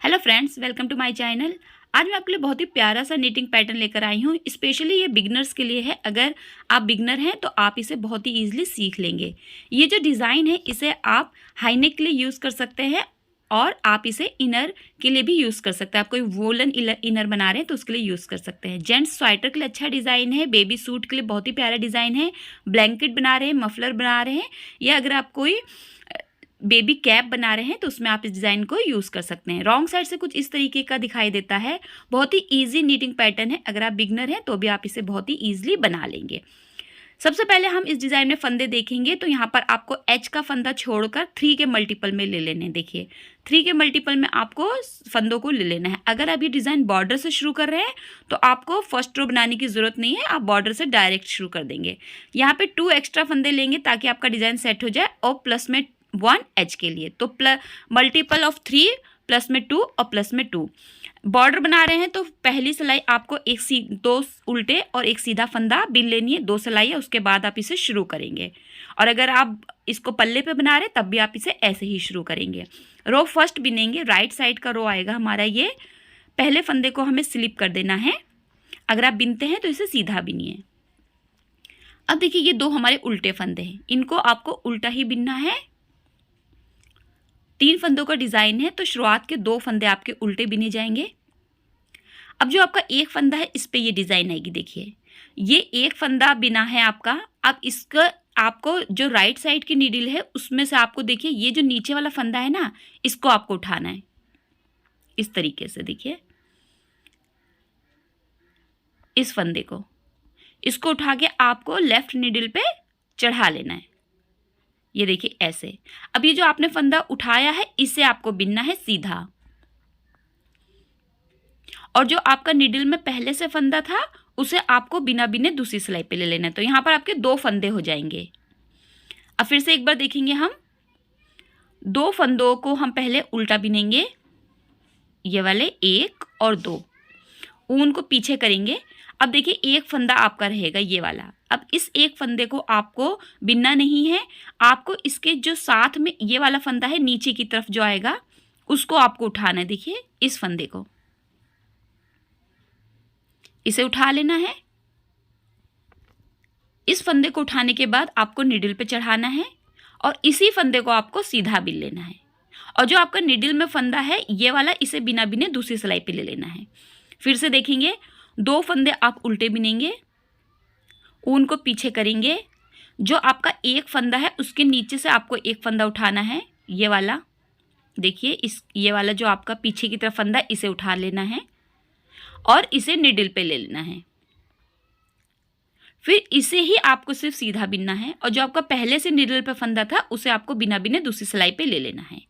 Hello friends, welcome to my channel. आज मैं आपके लिए बहुत ही प्यारा सा नीटिंग पैटर्न लेकर आई हूँ। स्पेशली ये बिगनर्स के लिए है। अगर आप बिगनर हैं तो आप इसे बहुत ही ईजिली सीख लेंगे। ये जो डिज़ाइन है इसे आप हाई नेक के लिए यूज़ कर सकते हैं और आप इसे इनर के लिए भी यूज़ कर सकते हैं। आप कोई वोलन इनर बना रहे हैं तो उसके लिए यूज़ कर सकते हैं। जेंट्स स्वेटर के लिए अच्छा डिज़ाइन है, बेबी सूट के लिए बहुत ही प्यारा डिज़ाइन है, ब्लैंकेट बना रहे हैं, मफलर बना रहे हैं, या अगर आप कोई बेबी कैप बना रहे हैं तो उसमें आप इस डिज़ाइन को यूज़ कर सकते हैं। रॉन्ग साइड से कुछ इस तरीके का दिखाई देता है। बहुत ही इजी नीटिंग पैटर्न है। अगर आप बिगनर हैं तो भी आप इसे बहुत ही ईजिली बना लेंगे। सबसे पहले हम इस डिज़ाइन में फंदे देखेंगे तो यहाँ पर आपको एच का फंदा छोड़कर 3 के मल्टीपल में ले लेने। देखिए 3 के मल्टीपल में आपको फंदों को ले लेना है। अगर आप ये डिज़ाइन बॉर्डर से शुरू कर रहे हैं तो आपको फर्स्ट रो बनाने की ज़रूरत नहीं है, आप बॉर्डर से डायरेक्ट शुरू कर देंगे। यहाँ पे 2 एक्स्ट्रा फंदे लेंगे ताकि आपका डिज़ाइन सेट हो जाए, और प्लस में 1 एच के लिए तो मल्टीपल ऑफ 3 प्लस में 2 और प्लस में 2। बॉर्डर बना रहे हैं तो पहली सिलाई आपको दो उल्टे और एक सीधा फंदा बिन लेनी है, 2 सिलाई है, उसके बाद आप इसे शुरू करेंगे। और अगर आप इसको पल्ले पे बना रहे हैं तब भी आप इसे ऐसे ही शुरू करेंगे। रो फर्स्ट बिनेंगे, राइट साइड का रो आएगा हमारा। ये पहले फंदे को हमें स्लिप कर देना है। अगर आप बिनते हैं तो इसे सीधा बिनिए। अब देखिए ये 2 हमारे उल्टे फंदे हैं, इनको आपको उल्टा ही बिनना है। 3 फंदों का डिज़ाइन है तो शुरुआत के 2 फंदे आपके उल्टे बिने जाएंगे। अब जो आपका एक फंदा है इस पे ये डिज़ाइन आएगी। देखिए ये एक फंदा बिना है आपका। अब इसका आपको जो राइट साइड की नीडल है उसमें से आपको देखिए ये जो नीचे वाला फंदा है ना, इसको आपको उठाना है इस तरीके से। देखिए इस फंदे को, इसको उठा के आपको लेफ्ट नीडल पे चढ़ा लेना है। ये देखिए ऐसे। अब ये जो आपने फंदा उठाया है इसे आपको बिनना है सीधा, और जो आपका नीडल में पहले से फंदा था उसे आपको बिना बिने दूसरी सिलाई पे ले लेना है। तो यहाँ पर आपके 2 फंदे हो जाएंगे। अब फिर से एक बार देखेंगे हम। 2 फंदों को हम पहले उल्टा बिनेंगे, ये वाले 1 और 2, ऊन को पीछे करेंगे। अब देखिए एक फंदा आपका रहेगा ये वाला। अब इस एक फंदे को आपको बिनना नहीं है, आपको इसके जो साथ में ये वाला फंदा है नीचे की तरफ जो आएगा उसको आपको उठाना है। देखिए इस फंदे को, इसे उठा लेना है। इस फंदे को उठाने के बाद आपको नीडल पे चढ़ाना है और इसी फंदे को आपको सीधा बिन लेना है। और जो आपका नीडल में फंदा है ये वाला, इसे बिना बिने दूसरी सिलाई पे ले लेना है। फिर से देखेंगे, 2 फंदे आप उल्टे बिनेंगे, ऊन को पीछे करेंगे। जो आपका एक फंदा है उसके नीचे से आपको एक फंदा उठाना है, ये वाला। देखिए ये वाला जो आपका पीछे की तरफ फंदा, इसे उठा लेना है और इसे नीडल पे ले लेना है। फिर इसे ही आपको सिर्फ सीधा बिनना है, और जो आपका पहले से नीडल पे फंदा था उसे आपको बिना बिने दूसरी सिलाई पे ले लेना है।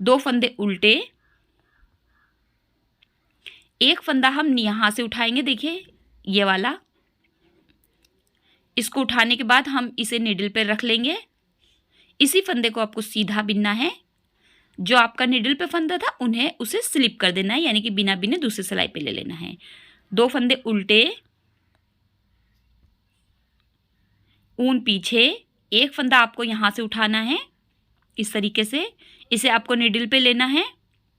2 फंदे उल्टे, एक फंदा हम यहाँ से उठाएंगे। देखिए ये वाला, इसको उठाने के बाद हम इसे नीडल पे रख लेंगे। इसी फंदे को आपको सीधा बिनना है। जो आपका नीडल पे फंदा था उसे स्लिप कर देना है, यानी कि बिना बिने दूसरी सिलाई पे ले लेना है। 2 फंदे उल्टे, ऊन पीछे, एक फंदा आपको यहाँ से उठाना है इस तरीके से, इसे आपको नीडल पे लेना है।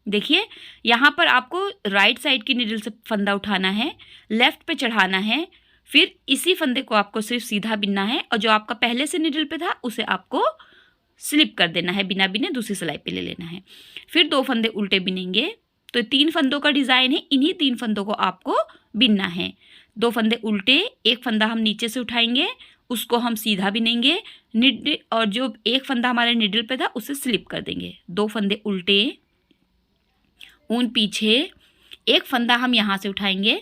देखिए यहाँ पर आपको राइट साइड की नीडल से फंदा उठाना है, लेफ्ट पे चढ़ाना है। फिर इसी फंदे को आपको सिर्फ सीधा बिनना है, और जो आपका पहले से नीडल पे था उसे आपको स्लिप कर देना है, बिना बिने दूसरी सिलाई पे ले लेना है। फिर 2 फंदे उल्टे बिनेंगे। तो 3 फंदों का डिज़ाइन है, इन्हीं 3 फंदों को आपको बिनना है। 2 फंदे उल्टे, एक फंदा हम नीचे से उठाएंगे, उसको हम सीधा बिनेंगे निडल, और जो एक फंदा हमारे निडल पे था उसे स्लिप कर देंगे। 2 फंदे उल्टे, ऊन पीछे, एक फंदा हम यहाँ से उठाएंगे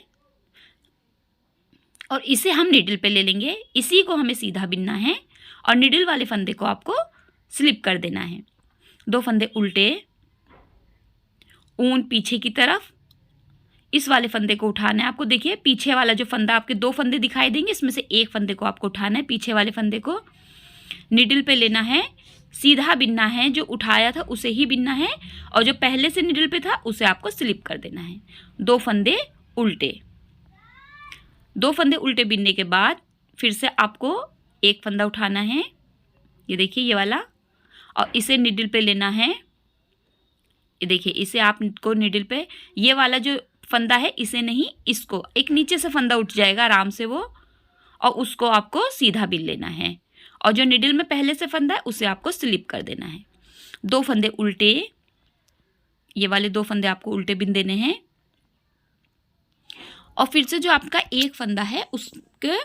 और इसे हम निडल पे ले लेंगे। इसी को हमें सीधा बिनना है और निडल वाले फंदे को आपको स्लिप कर देना है। 2 फंदे उल्टे, ऊन पीछे की तरफ, इस वाले फंदे को उठाना है आपको। देखिए पीछे वाला जो फंदा, आपके 2 फंदे दिखाई देंगे, इसमें से एक फंदे को आपको उठाना है, पीछे वाले फंदे को निडल पे लेना है, सीधा बिनना है। जो उठाया था उसे ही बिनना है, और जो पहले से निडल पे था उसे आपको स्लिप कर देना है। 2 फंदे उल्टे, 2 फंदे उल्टे बिनने के बाद फिर से आपको एक फंदा उठाना है, ये देखिए ये वाला, और इसे निडल पे लेना है। ये देखिए, इसे आपको निडल पे ये वाला जो फंदा है इसे नहीं, इसको एक नीचे से फंदा उठ जाएगा आराम से वो, और उसको आपको सीधा बिन लेना है, और जो निडल में पहले से फंदा है उसे आपको स्लिप कर देना है। 2 फंदे उल्टे, ये वाले 2 फंदे आपको उल्टे बिन देने हैं, और फिर से जो आपका एक फंदा है उसके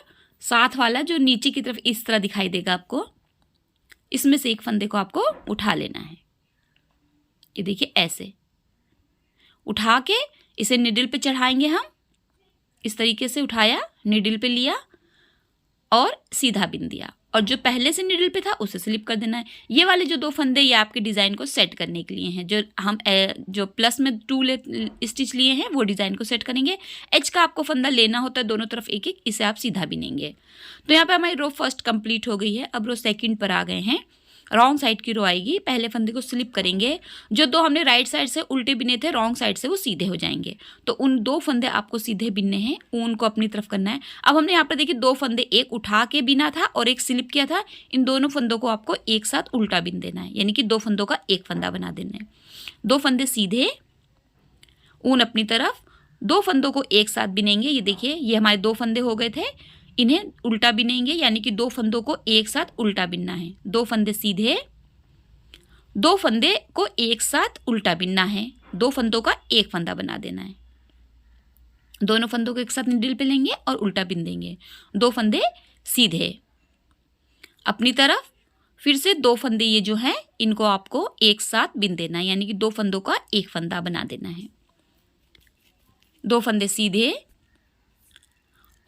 साथ वाला जो नीचे की तरफ इस तरह दिखाई देगा आपको, इसमें से एक फंदे को आपको उठा लेना है। ये देखिए ऐसे उठा के इसे निडल पे चढ़ाएंगे हम, इस तरीके से उठाया, निडल पे लिया और सीधा बिन दिया, और जो पहले से निडल पे था उसे स्लिप कर देना है। ये वाले जो 2 फंदे ये आपके डिज़ाइन को सेट करने के लिए हैं, जो हम जो प्लस में 2 स्टिच लिए हैं वो डिज़ाइन को सेट करेंगे। एज का आपको फंदा लेना होता है दोनों तरफ एक एक, इसे आप सीधा बिनेंगे। तो यहाँ पे हमारी रो फर्स्ट कंप्लीट हो गई है। अब रो सेकंड पर आ गए हैं, रॉन्ग साइड की रो आएगी। पहले फंदे को स्लिप करेंगे, जो 2 हमने राइट साइड से उल्टे बिने थे रॉन्ग साइड से वो सीधे हो जाएंगे, तो उन 2 फंदे आपको सीधे बिनने हैं, ऊन को अपनी तरफ करना है। अब हमने यहाँ पर देखिए 2 फंदे, एक उठा के बिना था और एक स्लिप किया था, इन दोनों फंदों को आपको एक साथ उल्टा बिन देना है, यानी कि 2 फंदों का एक फंदा बना देना है। 2 फंदे सीधे, ऊन अपनी तरफ, 2 फंदों को एक साथ बिनेंगे। ये देखिए, ये हमारे 2 फंदे हो गए थे, इन्हें उल्टा बिनेंगे, यानी कि 2 फंदों को एक साथ उल्टा बिनना है। 2 फंदे सीधे, 2 फंदे को एक साथ उल्टा बिनना है, 2 फंदों का एक फंदा बना देना है। दोनों फंदों को एक साथ निडल पे लेंगे और उल्टा बिन देंगे। 2 फंदे सीधे अपनी तरफ, फिर से 2 फंदे ये जो हैं इनको आपको एक साथ बिन देना है, यानी कि 2 फंदों का एक फंदा बना देना है। 2 फंदे सीधे,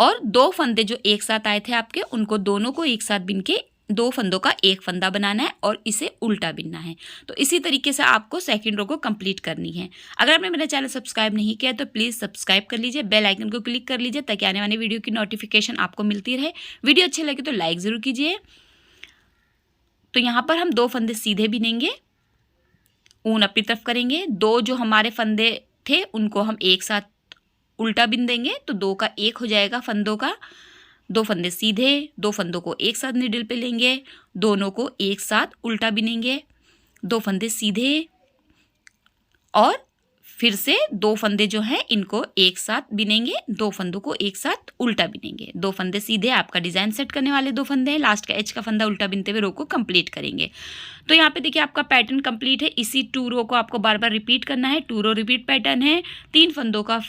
और 2 फंदे जो एक साथ आए थे आपके उनको दोनों को एक साथ बिन के 2 फंदों का एक फंदा बनाना है और इसे उल्टा बिनना है। तो इसी तरीके से आपको सेकंड रो को कंप्लीट करनी है। अगर आपने मेरा चैनल सब्सक्राइब नहीं किया तो प्लीज़ सब्सक्राइब कर लीजिए, बेल आइकन को क्लिक कर लीजिए ताकि आने वाली वीडियो की नोटिफिकेशन आपको मिलती रहे। वीडियो अच्छे लगे तो लाइक ज़रूर कीजिए। तो यहाँ पर हम 2 फंदे सीधे बिनेंगे, ऊन अपनी तरफ करेंगे, 2 जो हमारे फंदे थे उनको हम एक साथ उल्टा बिन देंगे, तो 2 का 1 हो जाएगा फंदों का। 2 फंदे सीधे, 2 फंदों को एक साथ निडल पे लेंगे, दोनों को एक साथ उल्टा बिनेंगे, 2 फंदे सीधे, और फिर से 2 फंदे जो हैं इनको एक साथ बिनेंगे, 2 फंदों को एक साथ उल्टा बिनेंगे। 2 फंदे सीधे आपका डिज़ाइन सेट करने वाले 2 फंदे हैं, लास्ट का एज का फंदा उल्टा बिनते हुए रो को कंप्लीट करेंगे। तो यहाँ पे देखिए आपका पैटर्न कंप्लीट है। इसी 2 रो को आपको बार बार रिपीट करना है। 2 रो रिपीट पैटर्न है, 3 फंदों का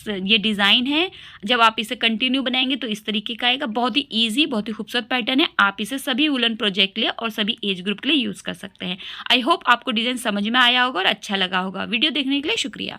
ये डिज़ाइन है। जब आप इसे कंटिन्यू बनाएंगे तो इस तरीके का आएगा। बहुत ही ईजी, बहुत ही खूबसूरत पैटर्न है। आप इसे सभी वुलन प्रोजेक्ट के लिए और सभी एज ग्रुप के लिए यूज़ कर सकते हैं। आई होप आपको डिज़ाइन समझ में आया होगा और अच्छा लगा होगा। वीडियो देखने के लिए शुक्रिया।